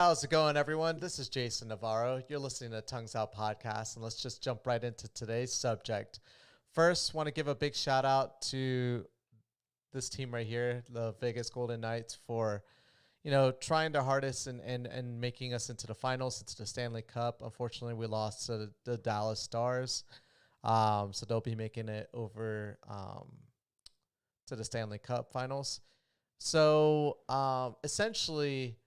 How's it going, everyone? This is Jason Navarro. You're listening to Tongues Out Podcast, and let's just jump right into today's subject. First, want to give a big shout out to this team right here, the Vegas Golden Knights, for trying their hardest and making us into the finals, into the Stanley Cup. Unfortunately, we lost to the Dallas Stars, so they'll be making it over to the Stanley Cup finals. So essentially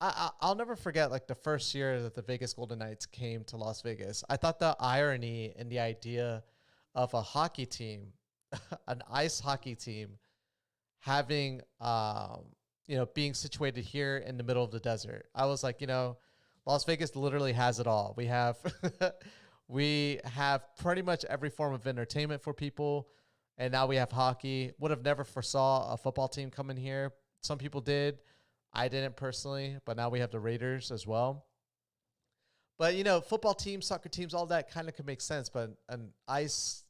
I'll never forget like the first year that the Vegas Golden Knights came to Las Vegas. I thought the irony in the idea of a hockey team, an ice hockey team, having being situated here in the middle of the desert. I was like, Las Vegas literally has it all. We have we have pretty much every form of entertainment for people, and now we have hockey. Would have never foresaw a football team coming here. Some people did. I didn't personally, but now we have the Raiders as well. But, football teams, soccer teams, all that kind of could make sense. But an ice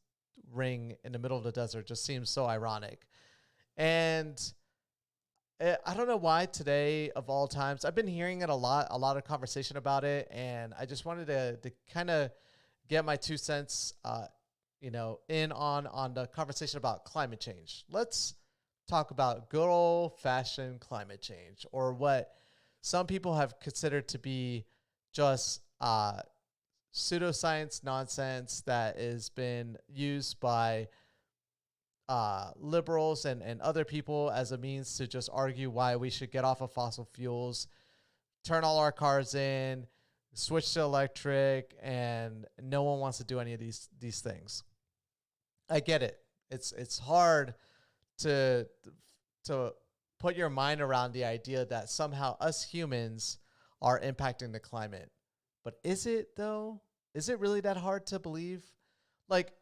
ring in the middle of the desert just seems so ironic. And I don't know why today, of all times, I've been hearing it a lot of conversation about it. And I just wanted to kind of get my 2 cents, in on the conversation about climate change. Let's talk about good old-fashioned climate change, or what some people have considered to be just pseudoscience nonsense that has been used by liberals and other people as a means to just argue why we should get off of fossil fuels, turn all our cars in, switch to electric, and no one wants to do any of these things. I get it. It's hard to put your mind around the idea that somehow us humans are impacting the climate. But is it, though? Is it really that hard to believe? Like,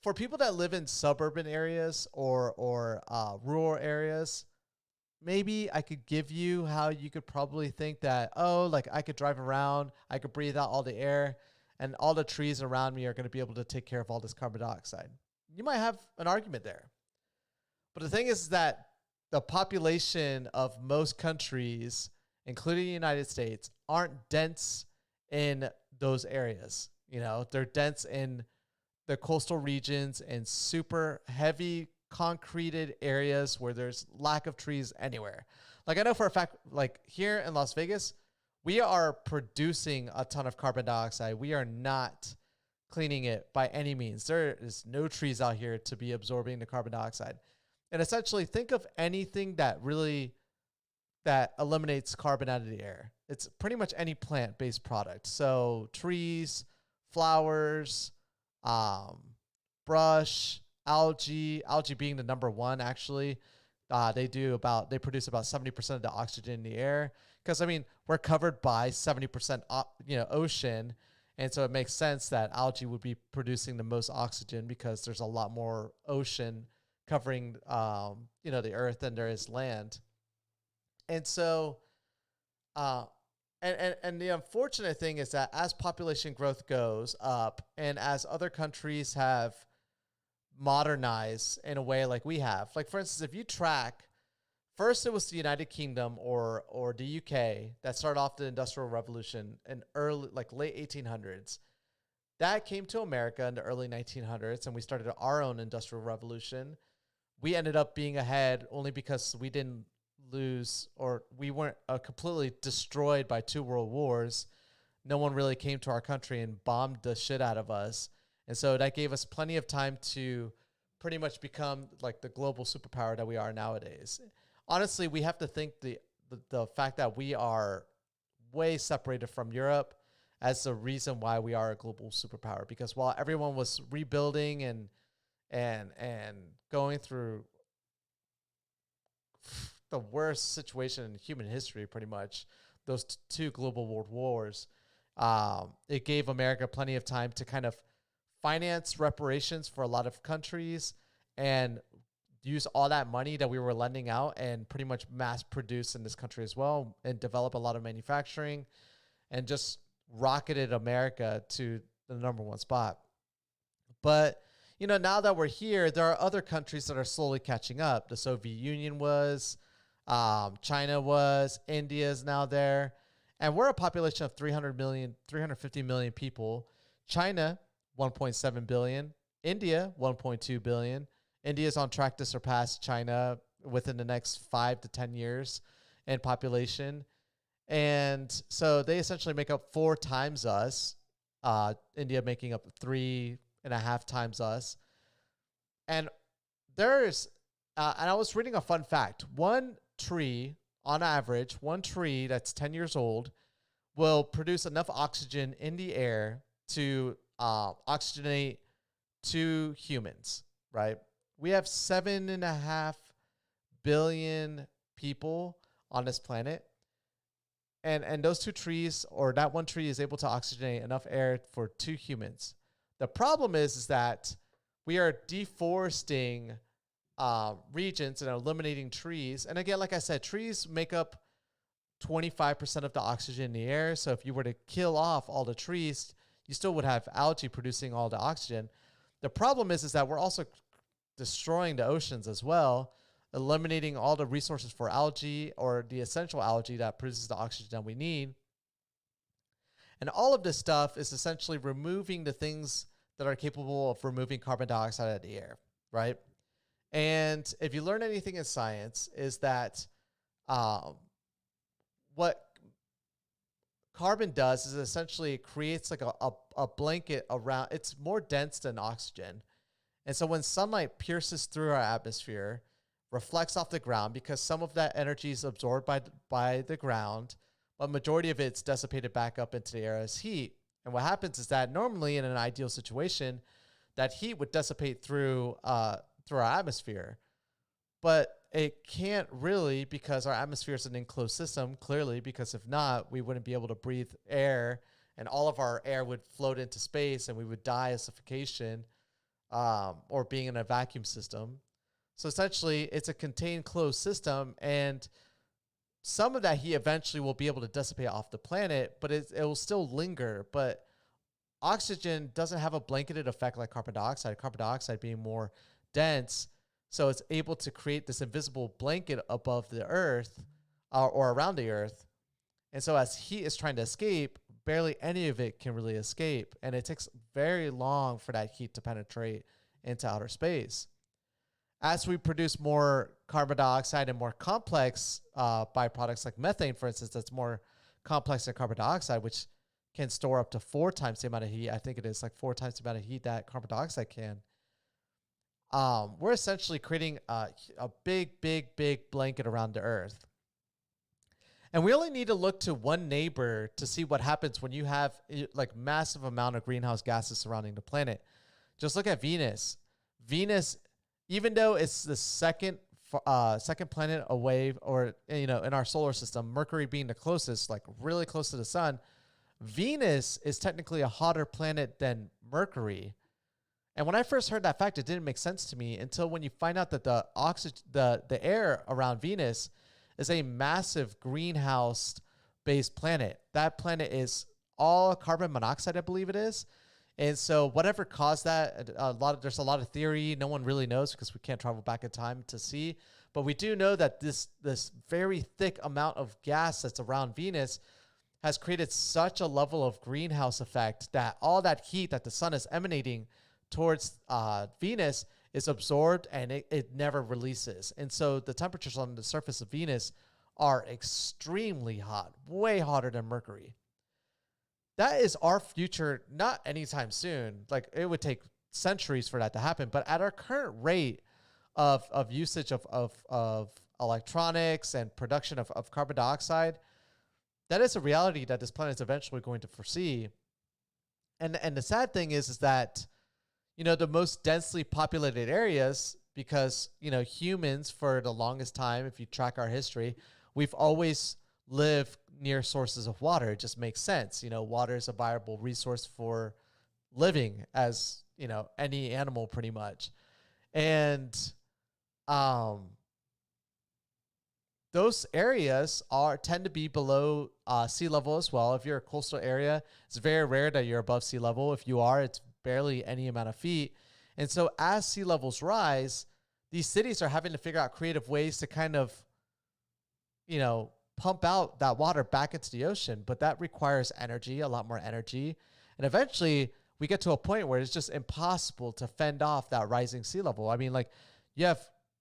for people that live in suburban areas or rural areas, maybe I could give you how you could probably think that, like I could drive around, I could breathe out all the air, and all the trees around me are going to be able to take care of all this carbon dioxide. You might have an argument there. But the thing is that the population of most countries, including the United States, aren't dense in those areas. They're dense in the coastal regions and super heavy concreted areas where there's lack of trees anywhere. Like, I know for a fact, like here in Las Vegas, we are producing a ton of carbon dioxide. We are not cleaning it by any means. There is no trees out here to be absorbing the carbon dioxide. And essentially, think of anything that eliminates carbon out of the air. It's pretty much any plant-based product. So trees, flowers, brush, algae being the number one, actually. They produce about 70% of the oxygen in the air. Because, we're covered by 70% ocean. And so it makes sense that algae would be producing the most oxygen because there's a lot more ocean covering, the earth than there is land. And so, and the unfortunate thing is that as population growth goes up and as other countries have modernized in a way like we have, like for instance, if you track, first it was the United Kingdom or the UK that started off the Industrial Revolution in late 1800s. That came to America in the early 1900s, and we started our own Industrial Revolution. We ended up being ahead only because we didn't lose, or we weren't completely destroyed by 2 world wars. No one really came to our country and bombed the shit out of us. And so that gave us plenty of time to pretty much become like the global superpower that we are nowadays. Honestly, we have to think the fact that we are way separated from Europe as the reason why we are a global superpower. Because while everyone was rebuilding and going through the worst situation in human history, pretty much, those 2 global world wars, it gave America plenty of time to kind of finance reparations for a lot of countries and use all that money that we were lending out and pretty much mass produce in this country as well, and develop a lot of manufacturing and just rocketed America to the number 1 spot. But now that we're here, there are other countries that are slowly catching up. The Soviet Union was, China was, India is now there. And we're a population of 300 million, 350 million people. China, 1.7 billion. India, 1.2 billion. India is on track to surpass China within the next 5 to 10 years in population. And so they essentially make up 4 times us. India making up 3.5 times us. And there's, and I was reading a fun fact. One tree, on average, one tree that's 10 years old will produce enough oxygen in the air to oxygenate 2 humans, right? We have 7.5 billion people on this planet. And those 2 trees, or that one tree, is able to oxygenate enough air for 2 humans. The problem is that we are deforesting regions and eliminating trees. And again, like I said, trees make up 25% of the oxygen in the air. So if you were to kill off all the trees, you still would have algae producing all the oxygen. The problem is that we're also destroying the oceans as well, eliminating all the resources for algae, or the essential algae that produces the oxygen that we need. And all of this stuff is essentially removing the things that are capable of removing carbon dioxide out of the air, right? And if you learn anything in science, is that what carbon does is essentially it creates like a blanket around, it's more dense than oxygen. And so when sunlight pierces through our atmosphere, reflects off the ground, because some of that energy is absorbed by the ground, but majority of it's dissipated back up into the air as heat. And what happens is that normally in an ideal situation, that heat would dissipate through our atmosphere, but it can't really, because our atmosphere is an enclosed system, clearly, because if not, we wouldn't be able to breathe air, and all of our air would float into space and we would die of suffocation, or being in a vacuum system. So essentially, it's a contained, closed system, and some of that heat eventually will be able to dissipate off the planet, but it will still linger. But oxygen doesn't have a blanketed effect like carbon dioxide being more dense. So it's able to create this invisible blanket above the earth, or around the earth. And so as heat is trying to escape, barely any of it can really escape. And it takes very long for that heat to penetrate into outer space. As we produce more carbon dioxide and more complex byproducts like methane, for instance, that's more complex than carbon dioxide, which can store up to 4 times the amount of heat. I think it is like 4 times the amount of heat that carbon dioxide can. We're essentially creating a big, big, big blanket around the earth. And we only need to look to one neighbor to see what happens when you have like massive amount of greenhouse gases surrounding the planet. Just look at Venus. Venus, even though it's the second planet away, or in our solar system, Mercury being the closest, like really close to the sun, Venus is technically a hotter planet than Mercury. And when I first heard that fact, it didn't make sense to me until when you find out that the air around Venus is a massive greenhouse-based planet. That planet is all carbon monoxide, I believe it is. And so whatever caused that, there's a lot of theory. No one really knows because we can't travel back in time to see. But we do know that this very thick amount of gas that's around Venus has created such a level of greenhouse effect that all that heat that the sun is emanating towards Venus is absorbed, and it never releases. And so the temperatures on the surface of Venus are extremely hot, way hotter than Mercury. That is our future, not anytime soon. Like, it would take centuries for that to happen. But at our current rate of usage of electronics and production of carbon dioxide, that is a reality that this planet is eventually going to foresee. And the sad thing is that, the most densely populated areas, because, humans for the longest time, if you track our history, we've always lived near sources of water. It just makes sense. Water is a viable resource for living as, any animal pretty much. And those areas tend to be below sea level as well. If you're a coastal area, it's very rare that you're above sea level. If you are, it's barely any amount of feet. And so as sea levels rise, these cities are having to figure out creative ways to kind of, pump out that water back into the ocean, but that requires energy, a lot more energy. And eventually we get to a point where it's just impossible to fend off that rising sea level. I mean, like you have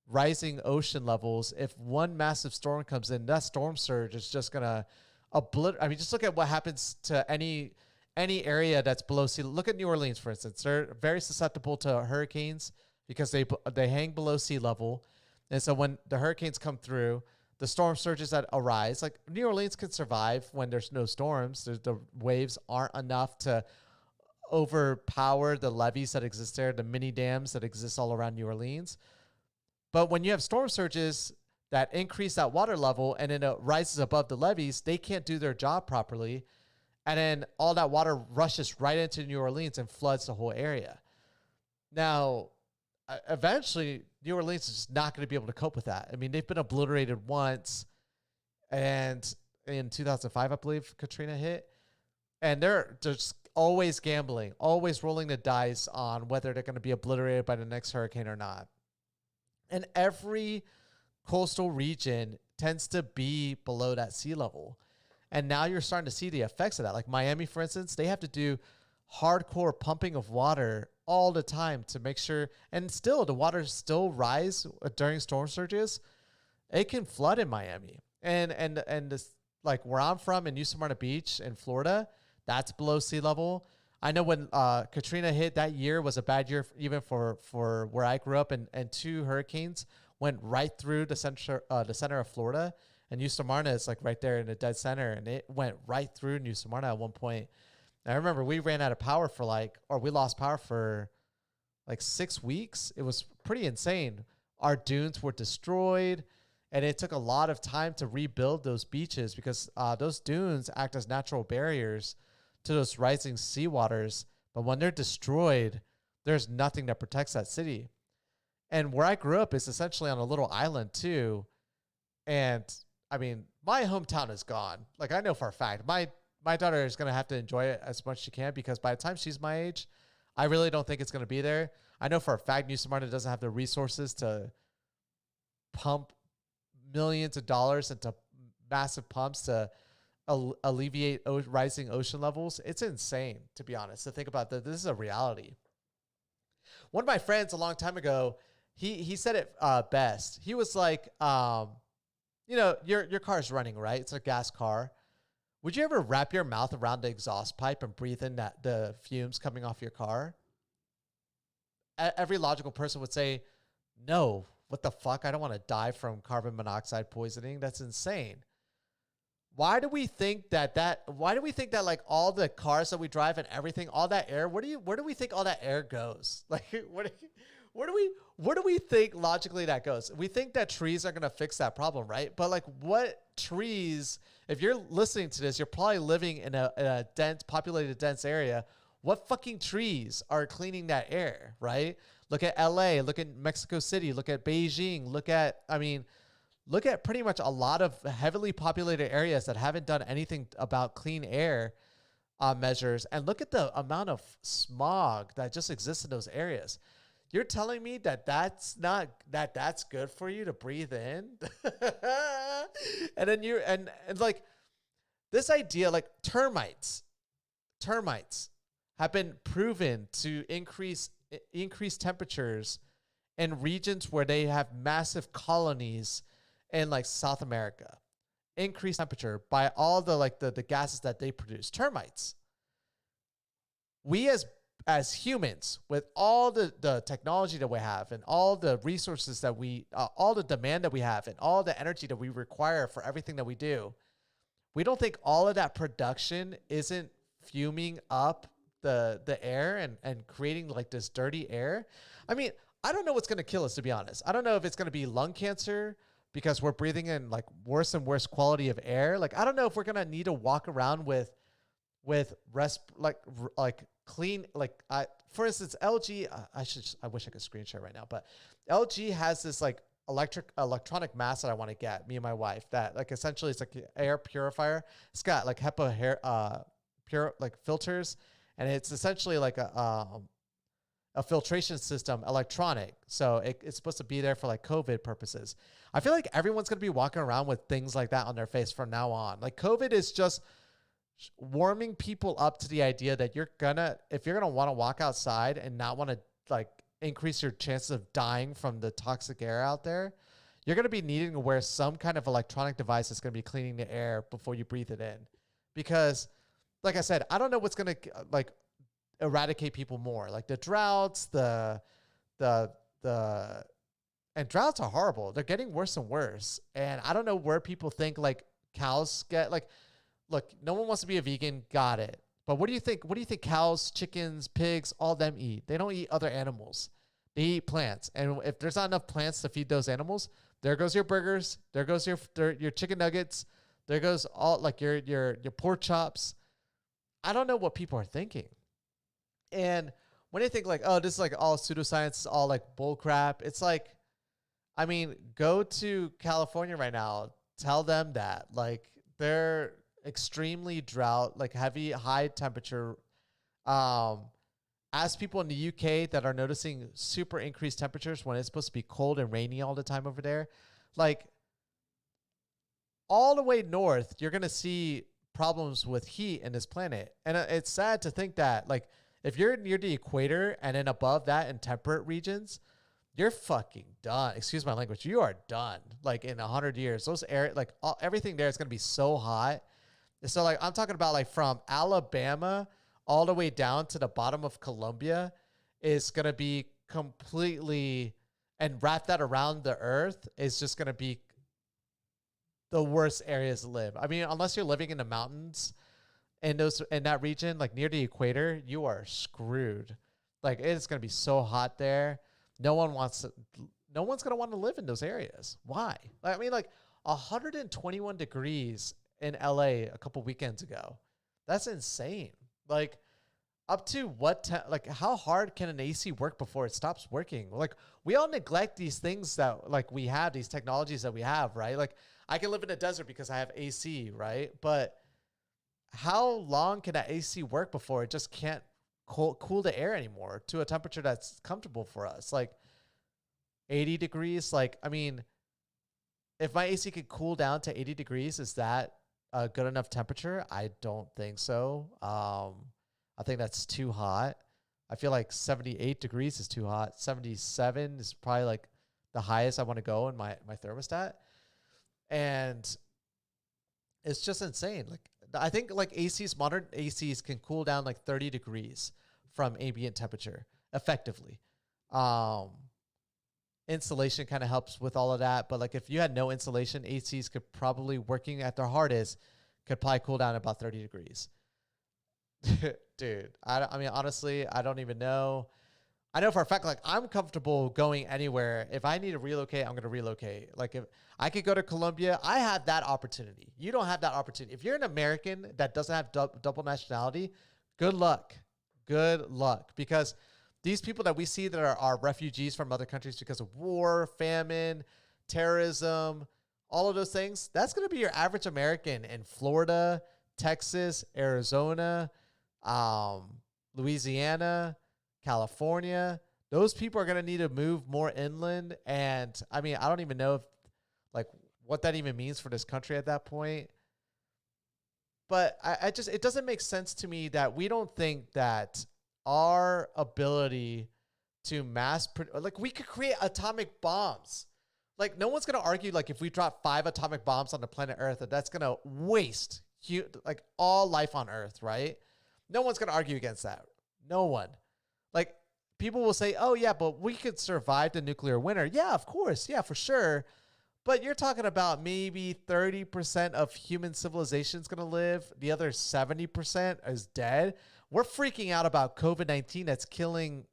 rising ocean levels. If one massive storm comes in, that storm surge is just going to obliterate. I mean, just look at what happens to any area that's below sea. Look at New Orleans, for instance. They're very susceptible to hurricanes because they hang below sea level. And so when the hurricanes come through, the storm surges that arise, like New Orleans can survive when there's no storms. The waves aren't enough to overpower the levees that exist there, the mini dams that exist all around New Orleans. But when you have storm surges that increase that water level and then it rises above the levees, they can't do their job properly. And then all that water rushes right into New Orleans and floods the whole area. Now, eventually, New Orleans is just not going to be able to cope with that. I mean, they've been obliterated once, and in 2005, I believe, Katrina hit. And they're just always gambling, always rolling the dice on whether they're going to be obliterated by the next hurricane or not. And every coastal region tends to be below that sea level. And now you're starting to see the effects of that. Like Miami, for instance, they have to do hardcore pumping of water all the time to make sure, and still the water still rise during storm surges. It can flood in Miami. And this, like where I'm from in New Smyrna Beach in Florida, that's below sea level. I know when Katrina hit, that year was a bad year even for where I grew up, and two hurricanes went right through the center of Florida. And New Smyrna is like right there in the dead center, and it went right through New Smyrna at one point. And I remember we ran out of power we lost power for like 6 weeks. It was pretty insane. Our dunes were destroyed, and it took a lot of time to rebuild those beaches because those dunes act as natural barriers to those rising sea waters. But when they're destroyed, there's nothing that protects that city. And where I grew up is essentially on a little island too. And I mean, my hometown is gone. Like I know for a fact, my daughter is going to have to enjoy it as much as she can because by the time she's my age, I really don't think it's going to be there. I know for a fact New Smyrna doesn't have the resources to pump millions of dollars into massive pumps to alleviate rising ocean levels. It's insane, to be honest, to think about that. This is a reality. One of my friends a long time ago, he said it best. He was like, your car's running, right? It's a gas car. Would you ever wrap your mouth around the exhaust pipe and breathe in the fumes coming off your car? Every logical person would say, no, what the fuck? I don't want to die from carbon monoxide poisoning. That's insane. Why do we think that like all the cars that we drive and everything, all that air, where do we think all that air goes? Like, where do we think logically that goes? We think that trees are going to fix that problem, right? But like what trees, if you're listening to this, you're probably living in a dense, populated, dense area. What fucking trees are cleaning that air, right? Look at LA, look at Mexico City, look at Beijing, look at pretty much a lot of heavily populated areas that haven't done anything about clean air measures. And look at the amount of smog that just exists in those areas. You're telling me that's good for you to breathe in? And then and like this idea, like termites have been proven to increase temperatures in regions where they have massive colonies in like South America. Increase temperature by all the gases that they produce. Termites. We as humans, with all the technology that we have and all the resources that all the demand that we have and all the energy that we require for everything that we do, we don't think all of that production isn't fuming up the air and creating like this dirty air. I mean, I don't know what's going to kill us, to be honest. I don't know if it's going to be lung cancer because we're breathing in like worse and worse quality of air. Like, I don't know if we're going to need to walk around with clean, for instance, LG, I wish I could screen share right now, but LG has this like electronic mask that I want to get, me and my wife, that like essentially it's like an air purifier. It's got like HEPA pure like filters, and it's essentially like a a filtration system, electronic. So it's supposed to be there for like COVID purposes. I feel like everyone's going to be walking around with things like that on their face from now on. Like COVID is just warming people up to the idea that if you're going to want to walk outside and not want to like increase your chances of dying from the toxic air out there, you're going to be needing to wear some kind of electronic device that's going to be cleaning the air before you breathe it in. Because like I said, I don't know what's going to like eradicate people more, like the droughts, the and droughts are horrible. They're getting worse and worse. And I don't know where people think like cows get like, look, no one wants to be a vegan. Got it. But what do you think? What do you think cows, chickens, pigs, all them eat? They don't eat other animals. They eat plants. And if there's not enough plants to feed those animals, there goes your burgers. There goes your chicken nuggets. There goes all like your pork chops. I don't know what people are thinking. And when they think like, oh, this is like all pseudoscience, it's all like bull crap. It's like, I mean, go to California right now. Tell them that like they're extremely drought, like heavy, high temperature. Ask people in the UK that are noticing super increased temperatures when it's supposed to be cold and rainy all the time over there. Like all the way north, you're going to see problems with heat in this planet. And it's sad to think that like if you're near the equator and then above that in temperate regions, you're fucking done. Excuse my language. You are done. Like in 100 years, those everything there is going to be so hot. So like I'm talking about like from Alabama all the way down to the bottom of Colombia is going to be completely, and wrap that around the earth is just going to be the worst areas to live. I mean, unless you're living in the mountains in that region, like near the equator, you are screwed. Like it's going to be so hot there. No one's going to want to live in those areas. Why? I mean, like 121 degrees in LA a couple weekends ago. That's insane. Like up to like how hard can an AC work before it stops working? Like we all neglect these things that like we have, these technologies that we have, right? Like I can live in a desert because I have AC, right? But how long can that AC work before it just can't cool the air anymore to a temperature that's comfortable for us? Like 80 degrees. Like, I mean, if my AC could cool down to 80 degrees, is that a good enough temperature? I don't think so. I think that's too hot. I feel like 78 degrees is too hot. 77 is probably like the highest I want to go in my thermostat. And it's just insane. Like I think like modern ACs can cool down like 30 degrees from ambient temperature effectively. Insulation kind of helps with all of that. But like if you had no insulation, ACs could probably, working at their hardest, could probably cool down about 30 degrees. Dude, I mean, honestly, I don't even know. I know for a fact, like I'm comfortable going anywhere. If I need to relocate, I'm going to relocate. Like if I could go to Colombia, I have that opportunity. You don't have that opportunity. If you're an American that doesn't have double nationality, good luck. Good luck. Because these people that we see that are refugees from other countries because of war, famine, terrorism, all of those things, that's going to be your average American in Florida, Texas, Arizona, Louisiana, California. Those people are going to need to move more inland. And I mean, I don't even know if like what that even means for this country at that point. But it doesn't make sense to me that we don't think that our ability to like we could create atomic bombs. Like no one's going to argue like if we drop 5 atomic bombs on the planet Earth, that's going to waste like all life on Earth, right? No one's going to argue against that. No one. Like people will say, oh yeah, but we could survive the nuclear winter. Yeah, of course. Yeah, for sure. But you're talking about maybe 30% of human civilization is going to live. The other 70% is dead. We're freaking out about COVID-19 that's killing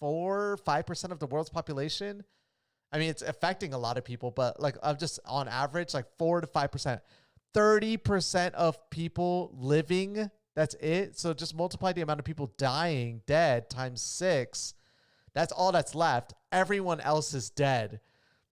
4-5% of the world's population. I mean, it's affecting a lot of people, but like I'm just on average, like 4 to 5%. 30% of people living, that's it. So just multiply the amount of people dying, dead, times 6. That's all that's left. Everyone else is dead.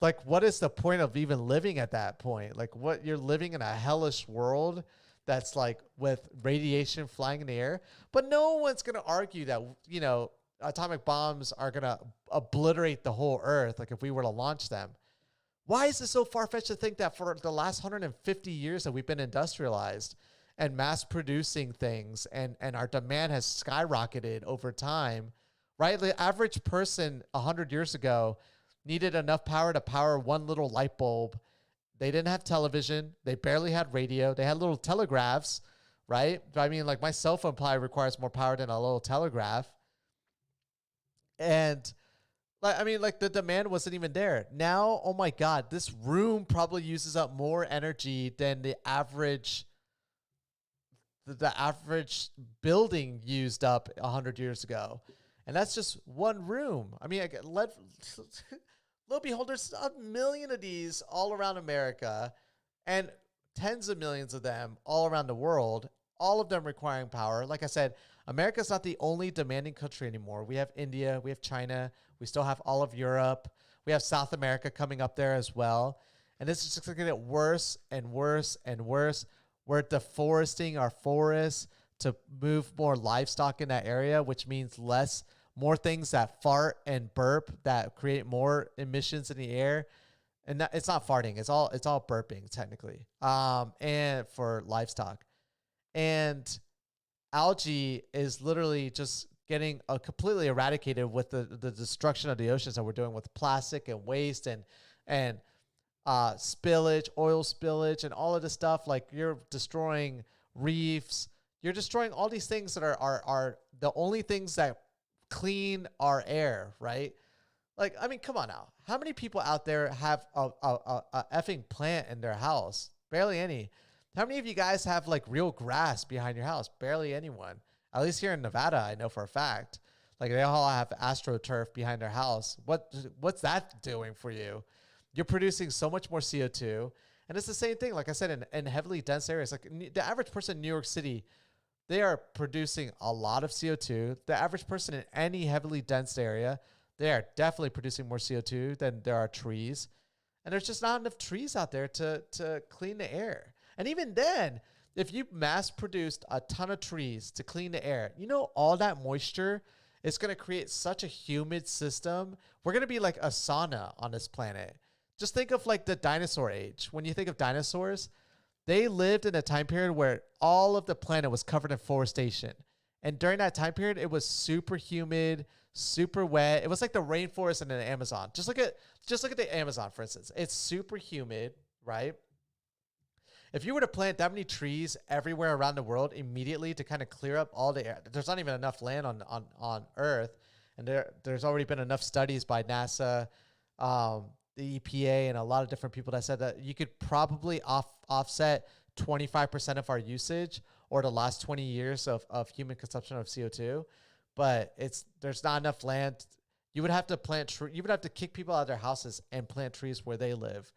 Like, what is the point of even living at that point? Like, what, you're living in a hellish world that's like with radiation flying in the air. But no one's going to argue that, you know, atomic bombs are going to obliterate the whole earth, like if we were to launch them. Why is it so far-fetched to think that for the last 150 years that we've been industrialized and mass producing things, and our demand has skyrocketed over time, right? The average person 100 years ago needed enough power to power one little light bulb. They didn't have television. They barely had radio. They had little telegraphs, right? I mean, like my cell phone probably requires more power than a little telegraph. And like, I mean, like the demand wasn't even there. Now, oh my God, this room probably uses up more energy than the average building used up 100 years ago. And that's just one room. I mean, lo and behold, there's a million of these all around America and tens of millions of them all around the world, all of them requiring power. Like I said, America's not the only demanding country anymore. We have India, we have China, we still have all of Europe, we have South America coming up there as well. And this is just going to get worse and worse and worse. We're deforesting our forests to move more livestock in that area, which means more things that fart and burp that create more emissions in the air. And it's not farting, it's all burping technically. And for livestock. And algae is literally just getting completely eradicated with the destruction of the oceans that we're doing with plastic and waste and spillage, oil spillage, and all of this stuff. Like you're destroying reefs, you're destroying all these things that are the only things that clean our air, right? Like, I mean, come on now. How many people out there have a effing plant in their house? Barely any. How many of you guys have like real grass behind your house? Barely anyone. At least here in Nevada, I know for a fact. Like they all have AstroTurf behind their house. What's that doing for you? You're producing so much more CO2. And it's the same thing, like I said, in heavily dense areas. Like the average person in New York City, they are producing a lot of CO2. The average person in any heavily dense area, they are definitely producing more CO2 than there are trees. And there's just not enough trees out there to clean the air. And even then, if you mass produced a ton of trees to clean the air, all that moisture is going to create such a humid system. We're going to be like a sauna on this planet. Just think of like the dinosaur age. When you think of dinosaurs, they lived in a time period where all of the planet was covered in forestation. And during that time period, it was super humid, super wet. It was like the rainforest in the Amazon. Just look at the Amazon, for instance. It's super humid, right? If you were to plant that many trees everywhere around the world immediately to kind of clear up all the air, there's not even enough land on Earth. And there's already been enough studies by NASA, the EPA, and a lot of different people that said that you could probably offset 25% of our usage or the last 20 years of human consumption of CO2. But there's not enough land. You would have to you would have to kick people out of their houses and plant trees where they live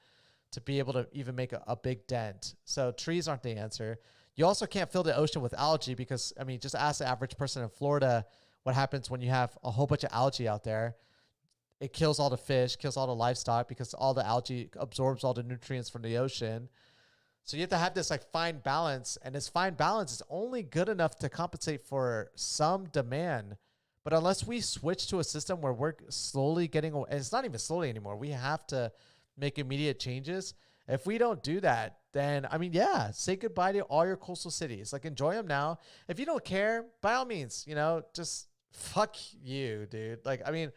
to be able to even make a big dent. So trees aren't the answer. You also can't fill the ocean with algae because, I mean, just ask the average person in Florida what happens when you have a whole bunch of algae out there. It kills all the fish, kills all the livestock because all the algae absorbs all the nutrients from the ocean. So you have to have this like fine balance, and this fine balance is only good enough to compensate for some demand. But unless we switch to a system where we're slowly getting away, and it's not even slowly anymore, we have to make immediate changes. If we don't do that, then, I mean, yeah, say goodbye to all your coastal cities. Like, enjoy them now. If you don't care, by all means, just fuck you, dude. Like, I mean,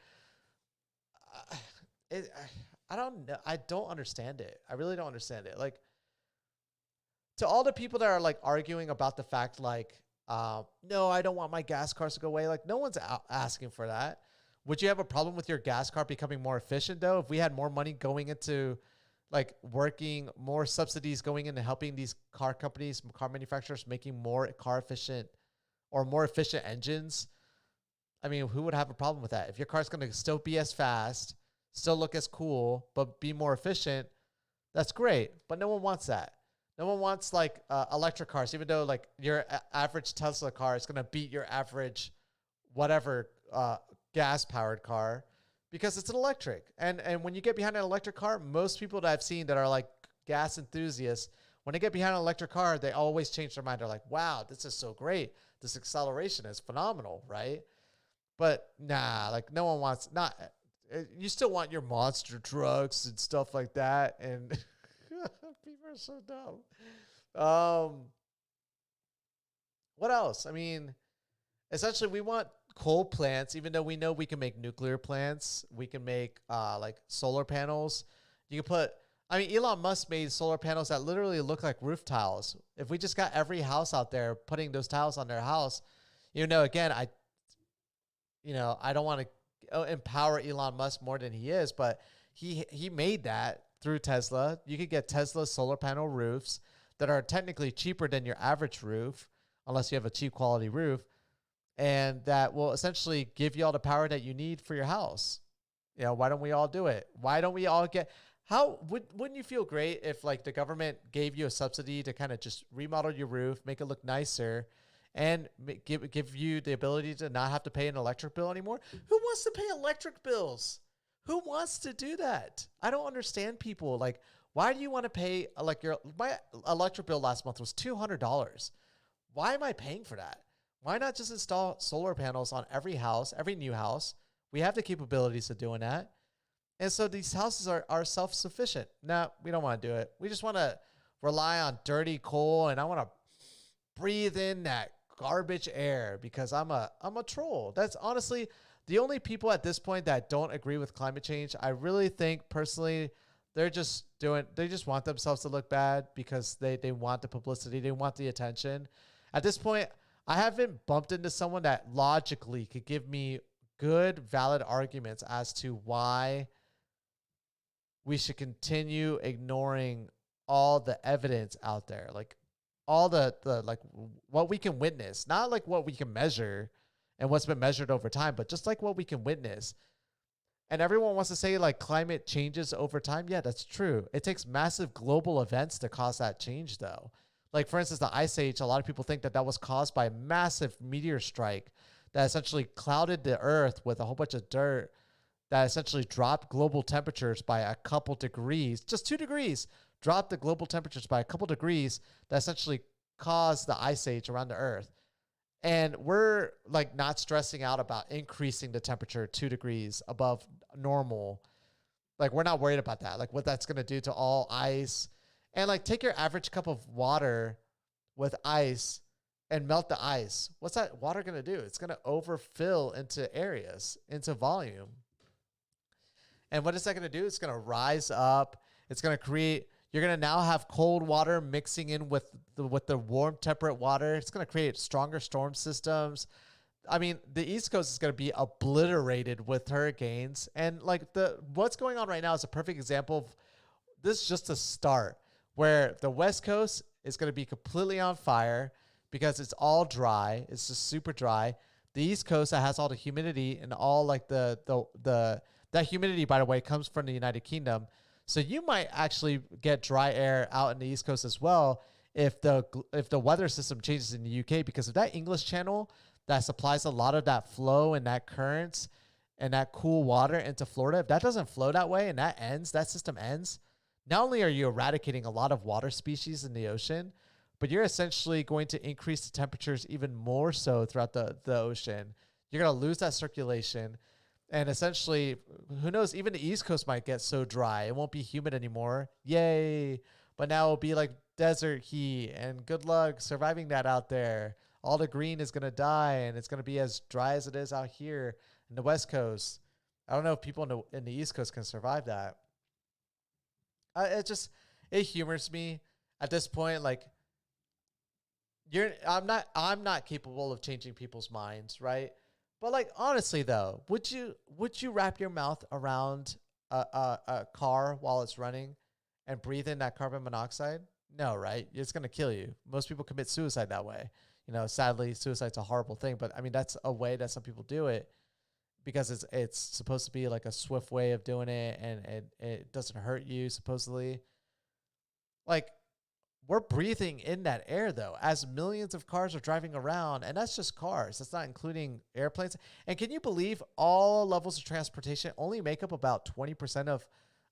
I don't know. I don't understand it. I really don't understand it. Like, to all the people that are like arguing about the fact, like, no, I don't want my gas cars to go away. Like, no one's asking for that. Would you have a problem with your gas car becoming more efficient, though? If we had more money going into like working, more subsidies going into helping these car companies, car manufacturers making more car efficient or more efficient engines, I mean, who would have a problem with that? If your car's going to still be as fast, still look as cool, but be more efficient, that's great. But no one wants that. No one wants like electric cars, even though like your average Tesla car is going to beat your average whatever gas powered car because it's an electric. And when you get behind an electric car, most people that I've seen that are like gas enthusiasts, when they get behind an electric car, they always change their mind. They're like, wow, this is so great. This acceleration is phenomenal, right? But nah, like no one wants not. You still want your monster trucks and stuff like that, and people are so dumb. What else? I mean, essentially, we want coal plants, even though we know we can make nuclear plants. We can make like solar panels. You can put. I mean, Elon Musk made solar panels that literally look like roof tiles. If we just got every house out there putting those tiles on their house, again, I don't want to empower Elon Musk more than he is, but he made that through Tesla. You could get Tesla solar panel roofs that are technically cheaper than your average roof, unless you have a cheap quality roof, and that will essentially give you all the power that you need for your house. Why don't we all do it? Why don't we all get? Wouldn't you feel great if like the government gave you a subsidy to kind of just remodel your roof, make it look nicer, and give you the ability to not have to pay an electric bill anymore? Who wants to pay electric bills? Who wants to do that? I don't understand people. Like, why do you want to pay like my electric bill last month was $200. Why am I paying for that? Why not just install solar panels on every house, every new house? We have the capabilities of doing that. And so these houses are self-sufficient. No, we don't want to do it. We just want to rely on dirty coal, and I want to breathe in that garbage air because I'm a troll. That's honestly the only people at this point that don't agree with climate change. I really think personally they just want themselves to look bad because they want the publicity, they want the attention. At this point, I haven't bumped into someone that logically could give me good, valid arguments as to why we should continue ignoring all the evidence out there. Like all the like what we can witness, not like what we can measure and what's been measured over time, but just like what we can witness. And everyone wants to say like climate changes over time. Yeah, that's true. It takes massive global events to cause that change though. Like for instance, the Ice Age, a lot of people think that was caused by a massive meteor strike that essentially clouded the earth with a whole bunch of dirt that essentially dropped global temperatures by a couple degrees, just 2 degrees, dropped the global temperatures by a couple degrees that essentially caused the Ice Age around the earth. And we're like not stressing out about increasing the temperature 2 degrees above normal. Like we're not worried about that. Like what that's going to do to all ice. And like take your average cup of water with ice and melt the ice. What's that water going to do? It's going to overfill into areas, into volume. And what is that going to do? It's going to rise up. It's going to create, you're going to now have cold water mixing in with the warm temperate water. It's going to create stronger storm systems. I mean, the East Coast is going to be obliterated with hurricanes. And like what's going on right now is a perfect example of this, just a start where the West Coast is going to be completely on fire because it's all dry. It's just super dry. The East Coast that has all the humidity and all like that humidity, by the way, comes from the United Kingdom. So you might actually get dry air out in the East Coast as well if the weather system changes in the UK, because of that English channel that supplies a lot of that flow and that currents and that cool water into Florida. If that doesn't flow that way and that system ends, not only are you eradicating a lot of water species in the ocean, but you're essentially going to increase the temperatures even more so throughout the ocean. You're going to lose that circulation. And essentially, who knows, even the East Coast might get so dry. It won't be humid anymore. Yay. But now it'll be like desert heat, and good luck surviving that out there. All the green is going to die, and it's going to be as dry as it is out here in the West Coast. I don't know if people in the East Coast can survive that. It humors me at this point. Like, I'm not capable of changing people's minds, right? But like honestly though, would you wrap your mouth around a car while it's running and breathe in that carbon monoxide? No, right? It's gonna kill you. Most people commit suicide that way. Sadly, suicide's a horrible thing, but I mean that's a way that some people do it because it's supposed to be like a swift way of doing it, and it doesn't hurt you supposedly. Like, we're breathing in that air though, as millions of cars are driving around, and that's just cars. That's not including airplanes. And can you believe all levels of transportation only make up about 20%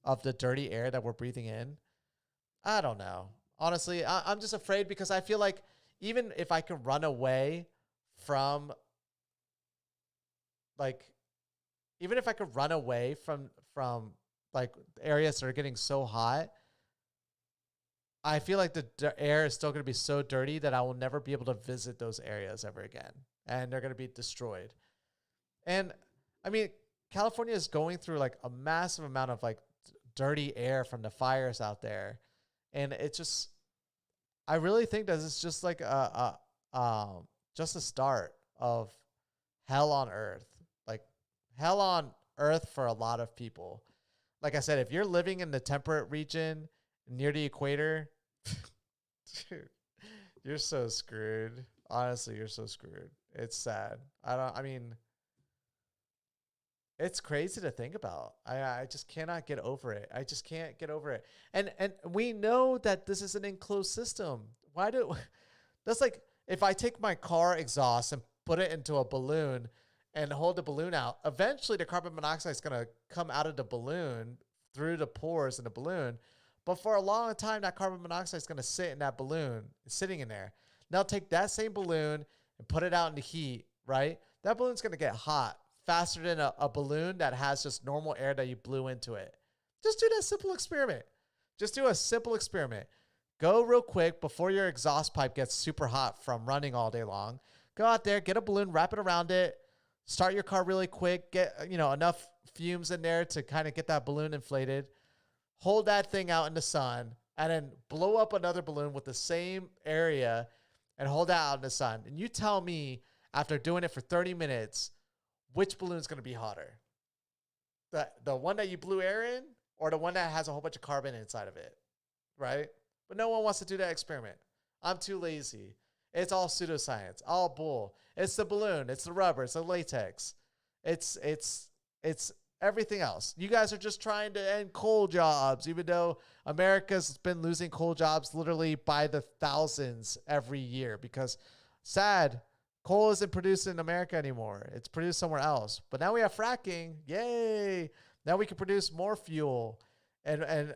of the dirty air that we're breathing in? I don't know. Honestly, I'm just afraid because I feel like even if I can run away from like, even if I could run away from like areas that are getting so hot, I feel like the air is still going to be so dirty that I will never be able to visit those areas ever again, and they're going to be destroyed. And I mean, California is going through like a massive amount of like dirty air from the fires out there, and it just, I really think that it's just like just the start of hell on earth, like hell on earth for a lot of people. Like I said, if you're living in the temperate region near the equator, dude, you're so screwed. Honestly, you're so screwed. It's sad. I mean, it's crazy to think about. I just cannot get over it. I just can't get over it. And we know that this is an enclosed system. Why do that's like if I take my car exhaust and put it into a balloon and hold the balloon out, eventually the carbon monoxide is going to come out of the balloon through the pores in the balloon. But for a long time, that carbon monoxide is going to sit in that balloon, sitting in there. Now take that same balloon and put it out in the heat, right? That balloon's going to get hot faster than a balloon that has just normal air that you blew into it. Just do that simple experiment. Just do a simple experiment. Go real quick before your exhaust pipe gets super hot from running all day long. Go out there, get a balloon, wrap it around it, start your car really quick, get enough fumes in there to kind of get that balloon inflated. Hold that thing out in the sun, and then blow up another balloon with the same area and hold that out in the sun. And you tell me, after doing it for 30 minutes, which balloon is going to be hotter? The one that you blew air in, or the one that has a whole bunch of carbon inside of it, right? But no one wants to do that experiment. I'm too lazy. It's all pseudoscience, all bull. It's the balloon, it's the rubber, it's the latex. It's everything else. You guys are just trying to end coal jobs, even though America's been losing coal jobs literally by the thousands every year because sad, coal isn't produced in America anymore. It's produced somewhere else. But now we have fracking. Yay. Now we can produce more fuel. And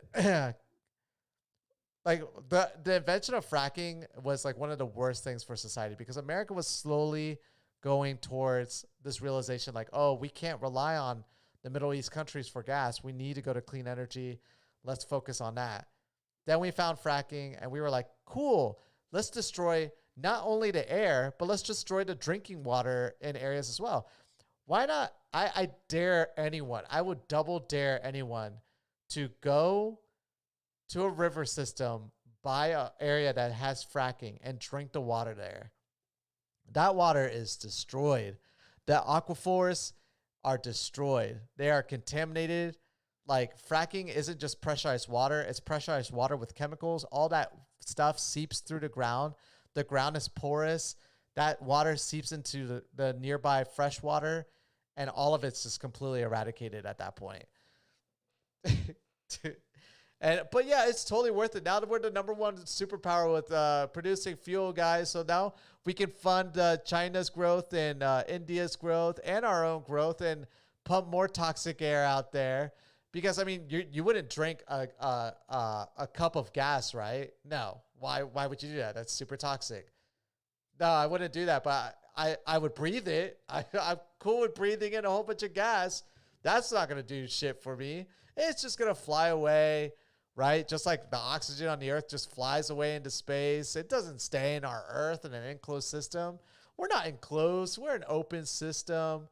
like the invention of fracking was like one of the worst things for society because America was slowly going towards this realization like, oh, we can't rely on the Middle East countries for gas. We need to go to clean energy. Let's focus on that. Then we found fracking and we were like, cool, let's destroy not only the air, but let's destroy the drinking water in areas as well. Why not? I dare anyone. I would double dare anyone to go to a river system, buy an area that has fracking and drink the water there. That water is destroyed. The aquifers are destroyed. They are contaminated. Like fracking isn't just pressurized water. It's pressurized water with chemicals. All that stuff seeps through the ground. The ground is porous. That water seeps into the nearby fresh water, and all of it's just completely eradicated at that point. But yeah, it's totally worth it. Now that we're the number one superpower with producing fuel, guys, so now we can fund China's growth and India's growth and our own growth and pump more toxic air out there. Because I mean, you wouldn't drink a cup of gas, right? No. Why would you do that? That's super toxic. No, I wouldn't do that, but I would breathe it. I'm cool with breathing in a whole bunch of gas. That's not going to do shit for me. It's just going to fly away, right? Just like the oxygen on the earth just flies away into space. It doesn't stay in our earth in an enclosed system. We're not enclosed. We're an open system.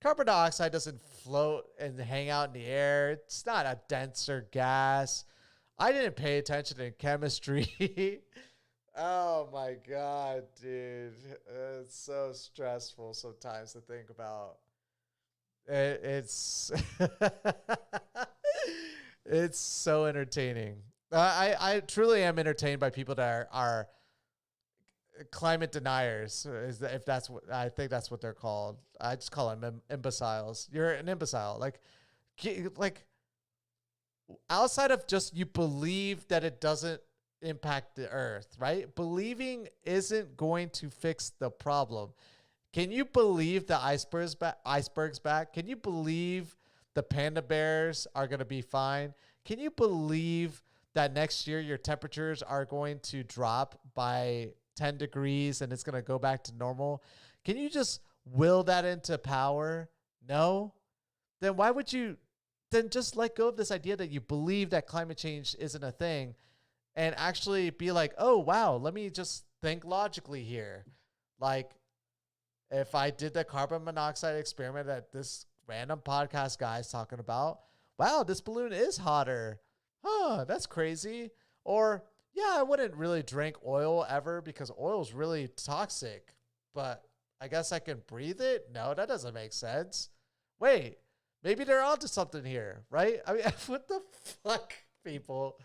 Carbon dioxide doesn't float and hang out in the air. It's not a denser gas. I didn't pay attention in chemistry. Oh my God, dude. It's so stressful sometimes to think about. It's it's so entertaining. I truly am entertained by people that are climate deniers. If that's what I think that's what they're called. I just call them imbeciles. You're an imbecile. Like outside of just you believe that it doesn't impact the earth, right? Believing isn't going to fix the problem. Can you believe the iceberg's back? Can you believe the panda bears are going to be fine? Can you believe that next year your temperatures are going to drop by 10 degrees and it's going to go back to normal? Can you just will that into power? No? Then why would you then just let go of this idea that you believe that climate change isn't a thing and actually be like, oh, wow, let me just think logically here. Like, if I did the carbon monoxide experiment that this random podcast guy is talking about, wow, this balloon is hotter. Huh, that's crazy. Or, yeah, I wouldn't really drink oil ever because oil is really toxic, but I guess I can breathe it? No, that doesn't make sense. Wait, maybe they're onto something here, right? I mean, what the fuck, people?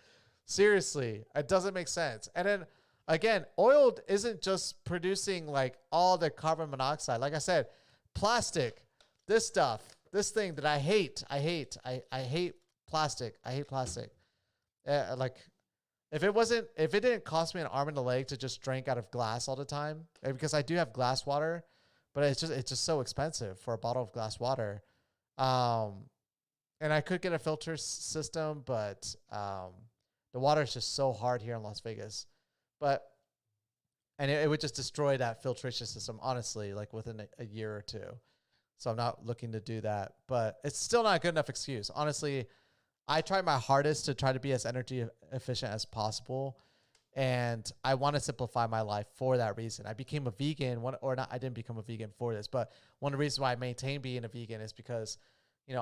Seriously, it doesn't make sense. And then again, oil isn't just producing like all the carbon monoxide. Like I said, plastic, this stuff, this thing that I hate. I hate plastic. I hate plastic. Like if it didn't cost me an arm and a leg to just drink out of glass all the time, because I do have glass water, but it's just so expensive for a bottle of glass water. Um, and I could get a filter system, but the water is just so hard here in Las Vegas. But and it would just destroy that filtration system, honestly, like within a year or two. So I'm not looking to do that, but it's still not a good enough excuse. Honestly, I try my hardest to try to be as energy efficient as possible. And I want to simplify my life for that reason. I became a vegan, or not, I didn't become a vegan for this, but one of the reasons why I maintain being a vegan is because,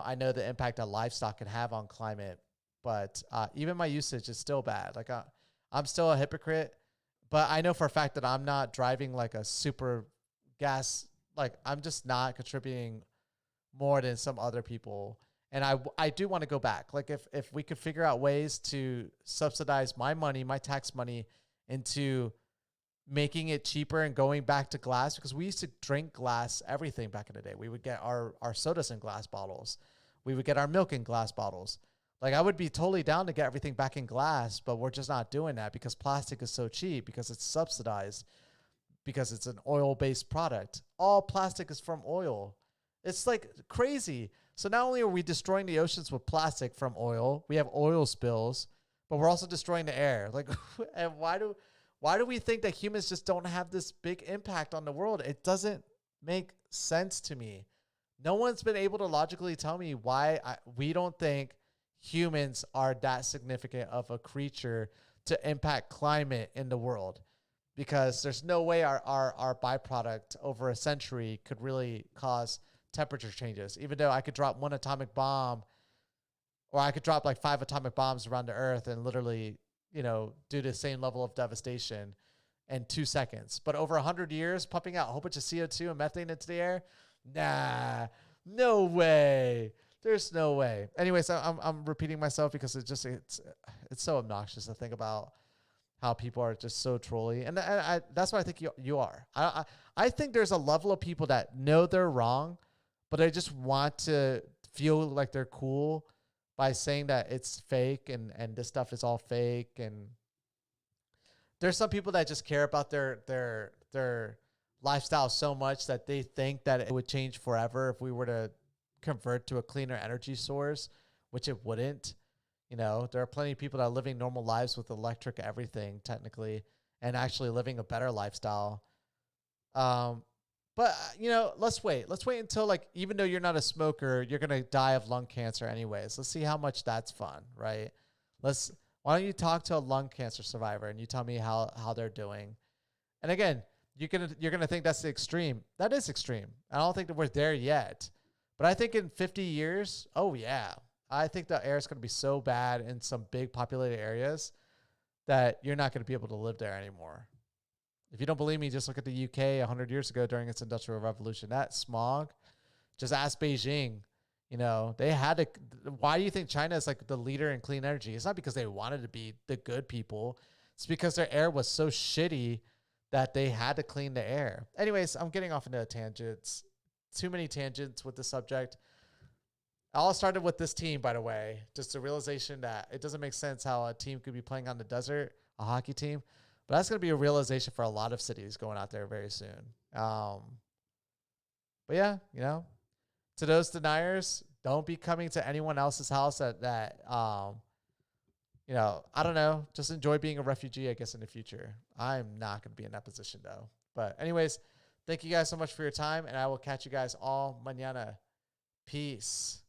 I know the impact that livestock can have on climate, but even my usage is still bad. Like I'm still a hypocrite, but I know for a fact that I'm not driving like a super gas, like I'm just not contributing more than some other people. And I do want to go back. Like if we could figure out ways to subsidize my money, my tax money into making it cheaper and going back to glass, because we used to drink glass everything back in the day. We would get our sodas in glass bottles. We would get our milk in glass bottles. Like I would be totally down to get everything back in glass, but we're just not doing that because plastic is so cheap, because it's subsidized, because it's an oil-based product. All plastic is from oil. It's like crazy. So not only are we destroying the oceans with plastic from oil, we have oil spills, but we're also destroying the air. Like, and why do we think that humans just don't have this big impact on the world? It doesn't make sense to me. No one's been able to logically tell me why we don't think humans are that significant of a creature to impact climate in the world, because there's no way our byproduct over a century could really cause temperature changes. Even though I could drop one atomic bomb, or I could drop like 5 atomic bombs around the earth and literally, do the same level of devastation in 2 seconds. But over 100 years, pumping out a whole bunch of CO2 and methane into the air, nah, no way. There's no way. Anyways, I'm repeating myself because it's so obnoxious to think about how people are just so trolly, and that's what I think you are. I think there's a level of people that know they're wrong, but they just want to feel like they're cool by saying that it's fake and this stuff is all fake. And there's some people that just care about their lifestyle so much that they think that it would change forever if we were to convert to a cleaner energy source, which it wouldn't. There are plenty of people that are living normal lives with electric everything technically and actually living a better lifestyle. But let's wait until, like, even though you're not a smoker, you're going to die of lung cancer anyways. Let's see how much that's fun, right? Why don't you talk to a lung cancer survivor and you tell me how they're doing? And again, you're going to think that's the extreme. That is extreme. I don't think that we're there yet, but I think in 50 years, oh yeah, I think the air is going to be so bad in some big populated areas that you're not going to be able to live there anymore. If you don't believe me, just look at the UK 100 years ago during its industrial revolution. That smog, just ask Beijing. They had to. Why do you think China is like the leader in clean energy? It's not because they wanted to be the good people. It's because their air was so shitty that they had to clean the air. Anyways, I'm getting off into tangents. Too many tangents with the subject. It all started with this team, by the way. Just a realization that it doesn't make sense how a team could be playing on the desert, a hockey team. But that's going to be a realization for a lot of cities going out there very soon. But yeah, to those deniers, don't be coming to anyone else's house that I don't know, just enjoy being a refugee, I guess, in the future. I'm not going to be in that position, though. But anyways, thank you guys so much for your time, and I will catch you guys all mañana. Peace.